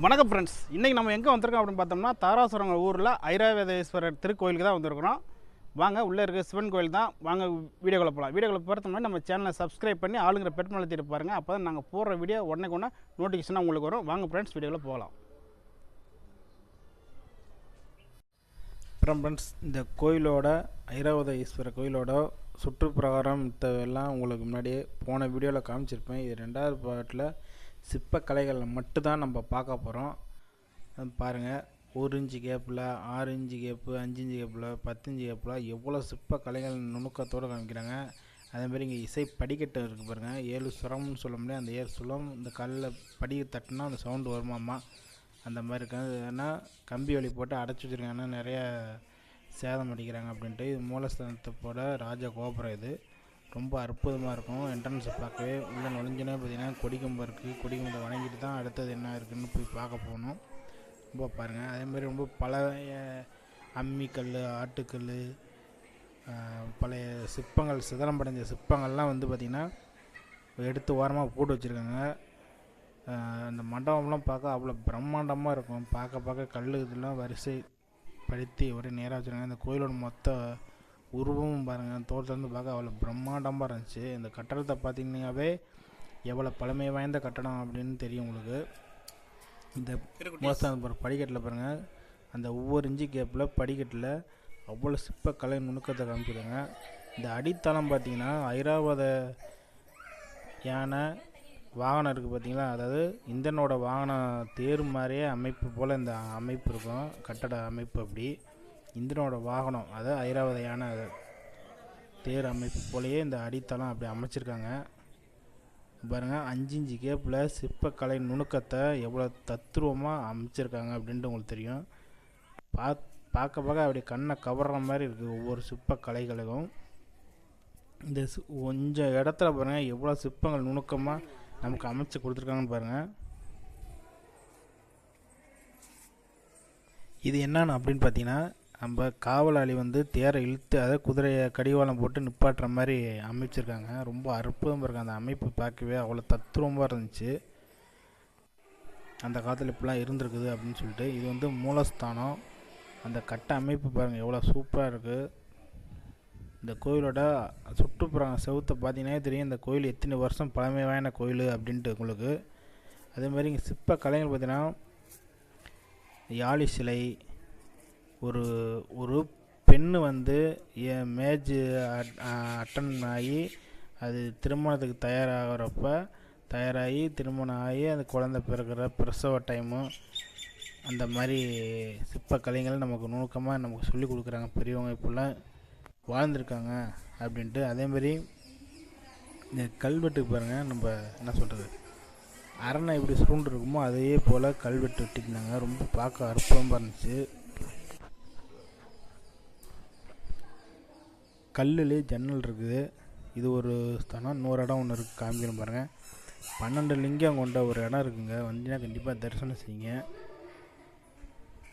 வணக்கம் ஃப்ரெண்ட்ஸ், இன்றைக்கி நம்ம எங்கே வந்திருக்கோம் அப்படின்னு பார்த்தோம்னா தாராசுரம் ஊரில் ஐராவதேஸ்வரர் திருக்கோயிலுக்கு தான் வந்திருக்கிறோம். வாங்க, உள்ளே இருக்க சிவன் கோயில் தான். வாங்க வீடியோக்குள்ள போகலாம். வீடியோக்குள்ள போகிறதுக்கு முன்னாடி நம்ம சேனலை சப்ஸ்கிரைப் பண்ணி ஆளுங்கிற பெட் அழுத்திட்டு பாருங்கள். அப்போ தான் நாங்கள் போடுற வீடியோ உடனே நோட்டிஃபிகேஷனாக உங்களுக்கு வரும். வாங்க ஃப்ரெண்ட்ஸ், வீடியோக்குள்ள போகலாம். அப்புறம் ஃப்ரெண்ட்ஸ், இந்த கோயிலோட ஐராவதேஸ்வரர் கோயிலோட சுற்றுப்பிரகாரம் எல்லாம் உங்களுக்கு முன்னாடியே போன வீடியோவில் காமிச்சிருப்பேன். இது 2வது பாட்டில் சிற்பக்கலைகளை மட்டும்தான் நம்ம பார்க்க போகிறோம். பாருங்கள், 1 இன்ச்சு கேப்பில், 6 இன்ச்சு கேப்பு, 5 இன்ச்சு கேப்பில், 10 இன்ச்சு கேப்பில் எவ்வளோ சிற்பக்கலைகள் நுணுக்கத்தோடு காமிக்கிறாங்க. அதேமாதிரி இங்கே இசை படிக்கட்டு இருக்குது பாருங்கள். 7 சுரம்னு சொல்ல முடியாது, அந்த 7 சுரம் இந்த கல்லில் படிக்க தட்டுனா அந்த சவுண்டு வருமாம்மா. அந்த மாதிரி இருக்காங்க. ஏன்னா கம்பி வலி போட்டு அடைச்சி வச்சுருக்காங்கன்னா நிறையா சேதம் அடிக்கிறாங்க அப்படின்ட்டு. இது மூலஸ்தானத்தோட ராஜ கோபுரம். இது ரொம்ப அற்புதமாக இருக்கும். என்ட்ரன்ஸை பார்க்கவே உள்ளே நுழைஞ்சோன்னே பார்த்திங்கன்னா கொடிக்கம்பு இருக்குது. கொடிக்கம்பை வணங்கிட்டு தான் அடுத்தது என்ன இருக்குதுன்னு போய் பார்க்க போகணும். ரொம்ப பாருங்கள். அதேமாதிரி ரொம்ப பழைய அம்மிக்கல், ஆட்டுக்கல், பழைய சிற்பங்கள், சிதறம்படைஞ்ச சிற்பங்கள்லாம் வந்து பார்த்திங்கன்னா எடுத்து ஓரமாக போட்டு வச்சுருக்காங்க. அந்த மண்டபம்லாம் பார்க்க அவ்வளோ பிரம்மாண்டமாக இருக்கும். பார்க்க கல் இதெல்லாம் வரிசை படுத்தி ஒரே நேராக வச்சுருக்காங்க. இந்த கோயிலோட மொத்த உருவமும் பாருங்கள், தோட்டத்துலேருந்து பார்க்க அவ்வளோ பிரம்மாண்டமாக இருந்துச்சு. இந்த கட்டடத்தை பார்த்திங்கனாவே எவ்வளோ பழமை வாய்ந்த கட்டடம் அப்படின்னு தெரியும் உங்களுக்கு. இந்த மூலஸ்தானம் படிக்கட்டில் பாருங்கள், அந்த ஒவ்வொரு இன்ச்சு கேப்பில் படிக்கட்டில் அவ்வளோ சிற்பக்கலை நுணுக்கத்தை காமிச்சிருக்காங்க. இந்த அடித்தளம் பார்த்திங்கன்னா ஐராவத யானை வாகனம் இருக்குது பார்த்திங்களா, அதாவது இந்திரனோட வாகனம் தேர் மாதிரியே அமைப்பு போல் இந்த அமைப்பு இருக்கும். கட்டட அமைப்பு அப்படி இந்திரனோட வாகனம், அதாவது ஐராவத யானை தேர் அமைப்பு போலேயே இந்த அடித்தளம் அப்படி அமைச்சிருக்காங்க பாருங்கள். 5 இன்ச்சு கேப்பில் சிற்பக்கலை நுணுக்கத்தை எவ்வளோ தத்ரூபமாக அமைச்சிருக்காங்க அப்படின்ட்டு உங்களுக்கு தெரியும். பார்க்க அப்படி கண்ணை கவர்ற மாதிரி இருக்குது ஒவ்வொரு சிற்பக்கலைகளும். இந்த கொஞ்சம் இடத்துல பாருங்கள் எவ்வளோ சிற்பங்கள் நுணுக்கமாக நமக்கு அமைச்சு கொடுத்துருக்காங்கன்னு பாருங்கள். இது என்னன்னு அப்படின்னு பார்த்தீங்கன்னா, நம்ம காவலாளி வந்து தேரை இழுத்து அதை குதிரையை கடிவாளம் போட்டு நிப்பாட்டுற மாதிரி அமைச்சிருக்காங்க. ரொம்ப அற்புதமாக இருக்குது. அந்த அமைப்பு பார்க்கவே அவ்வளோ தத்ரூபமாக இருந்துச்சு. அந்த காலத்தில் இப்படிலாம் இருந்திருக்குது அப்படின்னு சொல்லிட்டு. இது வந்து மூலஸ்தானம். அந்த கட்ட அமைப்பு பாருங்கள் எவ்வளோ சூப்பராக இருக்குது. இந்த கோயிலோட சுற்றுப்புறம் செவுத்தை பார்த்தீங்கன்னா தெரியும் இந்த கோயில் எத்தனை வருஷம் பழமை வாய்ந்த கோயில் அப்படின்ட்டு உங்களுக்கு. அதேமாதிரி இங்கே சிற்ப கலைகள் பார்த்தீங்கன்னா யாழி சிலை, ஒரு பெண்ணு வந்து மேஜ் அட்டன் ஆகி அது திருமணத்துக்கு தயாராகி திருமணம் ஆகி அந்த குழந்தை பிறக்கிற பிரசவ டைமு, அந்த மாதிரி சிற்ப கலைகள் நமக்கு நுணுக்கமாக நமக்கு சொல்லிக் கொடுக்குறாங்க. பெரியவங்க இப்போல்லாம் வாழ்ந்துருக்காங்க அப்படின்ட்டு. அதேமாதிரி இந்த கல்வெட்டுக்கு பாருங்கள், நம்ம என்ன சொல்கிறது, அரணை எப்படி சுருண்டு இருக்குமோ அதே போல் கல்வெட்டு வெட்டிருந்தாங்க. ரொம்ப பார்க்க அற்புதமாக இருந்துச்சு. கல்லுலேயே ஜன்னல் இருக்குது. இது ஒரு ஸ்தானம். இன்னொரு இடம் ஒன்று இருக்குது, காமிக்கணும் பாருங்கள். 12 லிங்கம் கொண்ட ஒரு இடம் இருக்குங்க. வந்தீங்கன்னா கண்டிப்பாக தரிசனம் செய்யுங்க.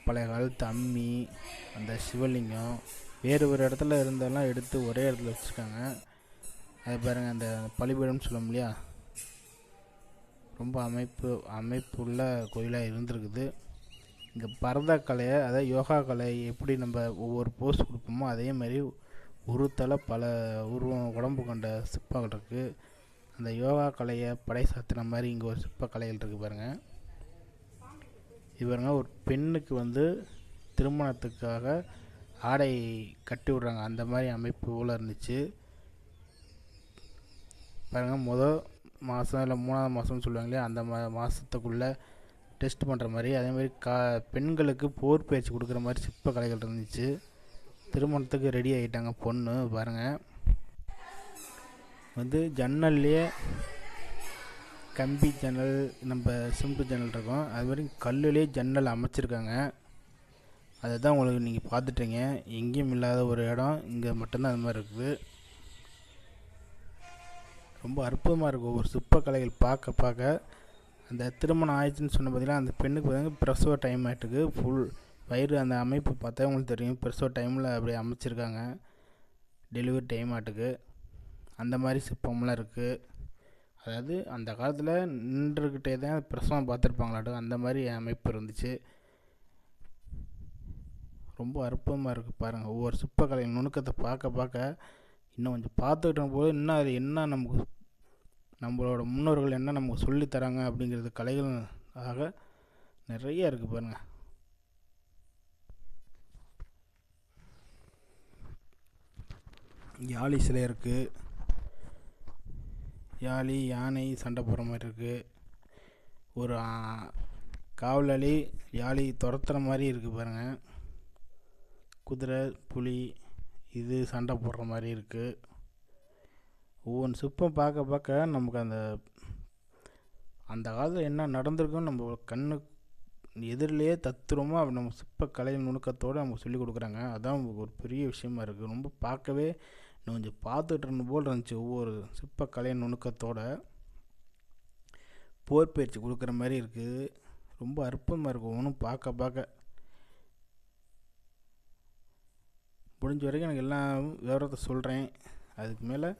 பழைய காலத்து அம்மி, அந்த சிவலிங்கம் வேறு ஒரு இடத்துல இருந்தெல்லாம் எடுத்து ஒரே இடத்துல வச்சுருக்காங்க. அது பாருங்கள், அந்த பலிபீடம்னு சொல்ல முடியா, ரொம்ப அமைப்புள்ள கோயிலாக இருந்திருக்குது. இங்கே பரத கலையை, அதாவது யோகா கலை எப்படி நம்ம ஒவ்வொரு போஸ் கொடுப்போமோ அதே மாதிரி உருத்தலை பல உருவம் உடம்பு கொண்ட சிற்பங்கள் இருக்குது. அந்த யோகா கலையை படை சாத்தின மாதிரி இங்கே ஒரு சிற்ப கலைகள் இருக்குது பாருங்கள். இது பாருங்கள், ஒரு பெண்ணுக்கு வந்து திருமணத்துக்காக ஆடை கட்டி விட்றாங்க, அந்த மாதிரி அமைப்பு போல் இருந்துச்சு பாருங்கள். முதல் மாதம் இல்லை 3ஆவது மாதம்னு சொல்லுவாங்களே, அந்த மாதத்துக்குள்ளே டெஸ்ட் பண்ணுற மாதிரி. அதேமாதிரி பெண்களுக்கு போர் பயிற்சி கொடுக்குற மாதிரி சிற்ப கலைகள் இருந்துச்சு. திருமணத்துக்கு ரெடி ஆகிட்டாங்க பொண்ணு பாருங்கள். வந்து ஜன்னல்லையே கம்பி ஜன்னல், நம்ம சிம்பு ஜன்னல் இருக்கும், அதுமாதிரி கல்லுலேயே ஜன்னல் அமைச்சிருக்காங்க. அதை தான் உங்களுக்கு நீங்கள் பார்த்துட்டீங்க. எங்கேயும் இல்லாத ஒரு இடம் இங்கே மட்டும்தான் அது மாதிரி இருக்குது. ரொம்ப அற்புதமாக இருக்கும் ஒவ்வொரு சிற்பக்கலைகள் பார்க்க. அந்த திருமணம் ஆயிடுச்சுன்னு சொன்ன பார்த்தீங்கன்னா, அந்த பெண்ணுக்கு பார்த்தீங்கன்னா பிரசவ டைம் ஆகிட்டுக்கு ஃபுல் வயிறு அந்த அமைப்பு பார்த்தா உங்களுக்கு தெரியும். பிரசவ டைமில் அப்படி அமைச்சிருக்காங்க, டெலிவரி டைம் ஆட்டுக்கு. அந்த மாதிரி சிற்பம்லாம் இருக்குது. அதாவது அந்த காலத்தில் நின்றுக்கிட்டே தான் பிரசவம் பார்த்துருப்பாங்களாட்டும், அந்த மாதிரி அமைப்பு இருந்துச்சு. ரொம்ப அற்புதமாக இருக்குது பாருங்கள். ஒவ்வொரு சிற்பக்கலை நுணுக்கத்தை பார்க்க பார்க்க இன்னும் கொஞ்சம் பார்த்துக்கிட்ட போது இன்னும் அது என்ன நமக்கு நம்மளோட முன்னோர்கள் என்ன நமக்கு சொல்லித்தராங்க அப்படிங்கிறது கலைகள் ஆக நிறைய இருக்குது பாருங்கள். யாழி சிலை இருக்குது. யாழி யானை சண்டை போடுற மாதிரி இருக்குது. ஒரு காவலாளி யாழி துரத்துற மாதிரி இருக்குது பாருங்கள். குதிரை புலி இது சண்டை போடுற மாதிரி இருக்குது. ஒவ்வொன்று சிற்பம் பார்க்க பார்க்க நமக்கு அந்த காலத்தில் என்ன நடந்திருக்குன்னு நம்ம கண்ணு எதிரிலேயே தத்துரமாக நம்ம சிற்பக்கலை நுணுக்கத்தோடு நமக்கு சொல்லிக் கொடுக்குறாங்க. அதுதான் ஒரு பெரிய விஷயமா இருக்குது. ரொம்ப பார்க்கவே இன்னும் கொஞ்சம் பார்த்துட்டு இருந்த போல் இருந்துச்சு. ஒவ்வொரு சிற்பக்கலை நுணுக்கத்தோட போர் பயிற்சி கொடுக்குற மாதிரி இருக்குது. ரொம்ப அற்புதமாக இருக்கும். ஒன்றும் பார்க்க பார்க்க முடிஞ்ச வரைக்கும் எனக்கு எல்லா விவரத்தை சொல்கிறேன். அதுக்கு மேலே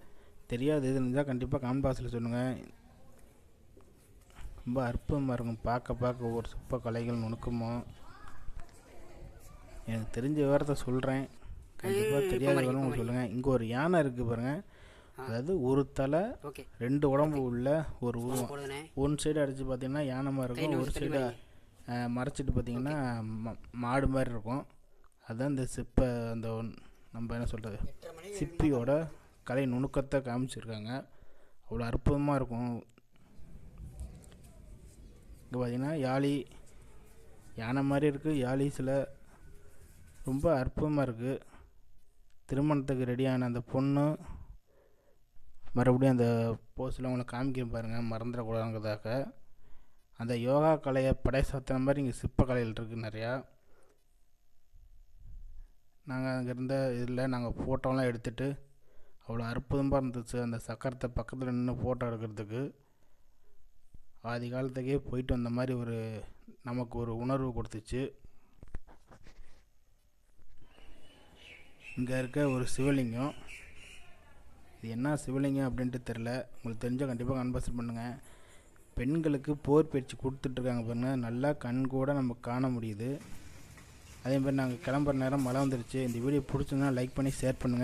தெரியாது எது இருந்தால் கண்டிப்பாக கமெண்ட் பாக்ஸில் சொல்லுங்கள். ரொம்ப அற்புதமாக இருக்கும். பார்க்க பார்க்க ஒவ்வொரு சிற்ப கலைகள் நுணுக்கமும் எனக்கு தெரிஞ்ச விவரத்தை சொல்கிறேன். கண்டிப்பாக தெரியாத விவரம் சொல்லுங்கள். இங்கே ஒரு யானை இருக்குது பாருங்கள். அதாவது ஒரு தலை 2 உடம்பு உள்ள ஒரு உருவம். ஒன் சைடு அடித்து பார்த்திங்கன்னா யானை மாதிரி இருக்கும், ஒரு சைடு மறைச்சிட்டு பார்த்திங்கன்னா மாடு மாதிரி இருக்கும். அதுதான் இந்த அந்த நம்ம என்ன சொல்கிறது சிப்பியோட கலை நுணுக்கத்தை காமிச்சிருக்காங்க. அவ்வளோ அற்புதமாக இருக்கும். இங்கே பார்த்திங்கன்னா யானை மாதிரி இருக்குது. யாழி சிலை ரொம்ப அற்புதமாக இருக்குது. திருமணத்துக்கு ரெடியான அந்த பொண்ணு மறுபடியும் அந்த போஸில் உங்களை காமிக்க பாருங்கள், மறந்துடக்கூடாதுங்கிறதாக. அந்த யோகா கலையை படைசாத்தின மாதிரி இங்கே சிற்பக்கலைகள் இருக்குது நிறையா. நாங்கள் அங்கே இருந்த இதில் நாங்கள் ஃபோட்டோலாம் எடுத்துகிட்டு அவ்வளோ அற்புதமாக இருந்துச்சு. அந்த சக்கரத்தை பக்கத்தில் நின்று ஃபோட்டோ எடுக்கிறதுக்கு ஆதி காலத்துக்கே போயிட்டு வந்த மாதிரி நமக்கு ஒரு உணர்வு கொடுத்துச்சு. இங்கே இருக்க ஒரு சிவலிங்கம், இது என்ன சிவலிங்கம் அப்படின்ட்டு தெரில. உங்களுக்கு தெரிஞ்சால் கண்டிப்பாக கன்வர்சன் பண்ணுங்கள். பெண்களுக்கு போர் பயிற்சி கொடுத்துட்ருக்காங்க பாருங்கள். நல்லா கண் கூட நம்ம காண முடியுது. அதே மாதிரி நாங்கள் கிளம்புற நேரம் மழை வந்துருச்சு. இந்த வீடியோ பிடிச்சிருந்தா லைக் பண்ணி ஷேர் பண்ணுங்கள்.